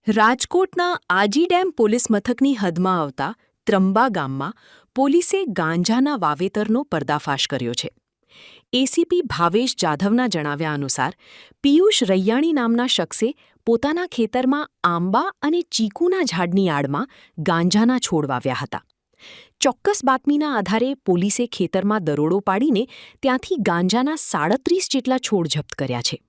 રાજકોટના Aji dam police મથકની હદમાં આવતા ત્રંબા ગામમાં પોલીસે ગાંજાના વાવેતરનો પર્દાફાશ કર્યો છે. એસીપી ભાવેશ જાધવના જણાવ્યા અનુસાર પિયુષ રૈયાણી નામના શખ્સે પોતાના ખેતરમાં આંબા અને ચીકુના ઝાડની આડમાં ગાંજાના છોડ વાવ્યા હતા. ચોક્કસ બાતમીના આધારે પોલીસે ખેતરમાં દરોડો પાડીને ત્યાંથી ગાંજાના 37 જેટલા છોડ જપ્ત કર્યા છે.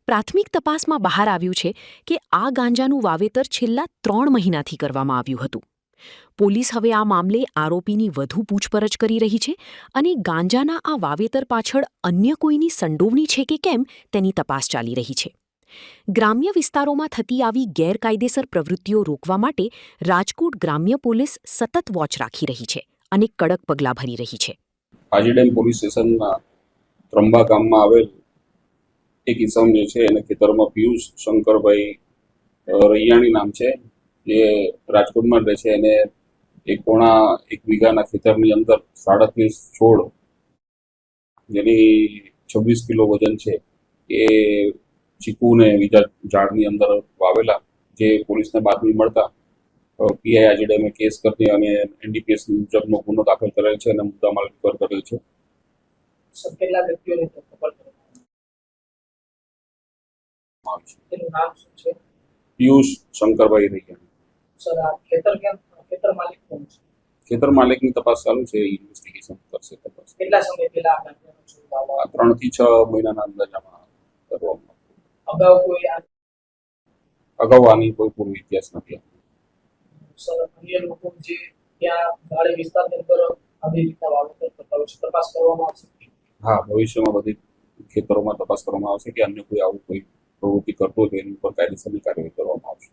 પ્રાથમિક તપાસમાં બહાર આવ્યું છે કે આ ગાંજાનું વાવેતર છેલ્લા 3 મહિનાથી કરવામાં આવ્યું હતું. પોલીસ હવે આ મામલે આરોપીની વધુ પૂછપરછ કરી રહી છે અને ગાંજાના આ વાવેતર પાછળ અન્ય કોઈની સંડોવણી છે કે કેમ તેની તપાસ ચાલી રહી છે. ગ્રામ્ય વિસ્તારોમાં થતી આવી ગેરકાયદેસર પ્રવૃત્તિઓ રોકવા માટે રાજકોટ ગ્રામ્ય પોલીસ સતત વોચ રાખી રહી છે અને કડક પગલાં ભરી રહી છે. આજી ડેમ પોલીસ સ્ટેશનના ત્રંબા ગામમાં આવેલ એક ઇસમ જે છે એને ખેતરમાં પિયુષ શંકરભાઈ રૈયાણી નામ છે, જે રાજકોટમાં રહે છે. એને 1 વીઘાના ખેતરની અંદર 37 છોડ જેની 26 કિલો વજન છે એ ચીકુને બીજા ઝાડની અંદર વાવેલા, જે પોલીસને બાતમી મળતા પીઆઈ આજી ડેમે કેસ કરી અને એનડીપીએસ મુજબનો ગુનો દાખલ કરેલ છે અને મુદ્દામાલ રિકવર કરેલ છે. કેટલા વ્યક્તિઓને પકડ તેનું નામ શું છે? પિયુષ શંકરભાઈ રૈયાણી. સર, આ ખેતર માલિક કોણ છે? ખેતર માલિકની તપાસ ચાલુ છે, ઇન્વેસ્ટિગેશન કરશે તપાસ. કેટલા સમય પહેલા આ ગાંજાનો છોડ વાવવામાં 3 થી 6 મહિનાના અંદાજામાં કરવામાં અગાઉ કોઈ અગાઉ આની કોઈ પૂર્વ ઇતિહાસ નથી. સર, અન્ય લોકો જે ત્યાં ગાડી વિસ્તારની અંદર આવી રીતના વાવેતર કરતા હોય છે, તપાસ કરવામાં આવશે? હા, ભવિષ્યમાં બધી ખેતરોમાં તપાસ કરવામાં આવશે કે અન્ય કોઈ આવું કોઈ પ્રવૃત્તિ કરતો હોય તો એની ઉપર કાયદેસરની કાર્યવાહી કરવામાં આવશે.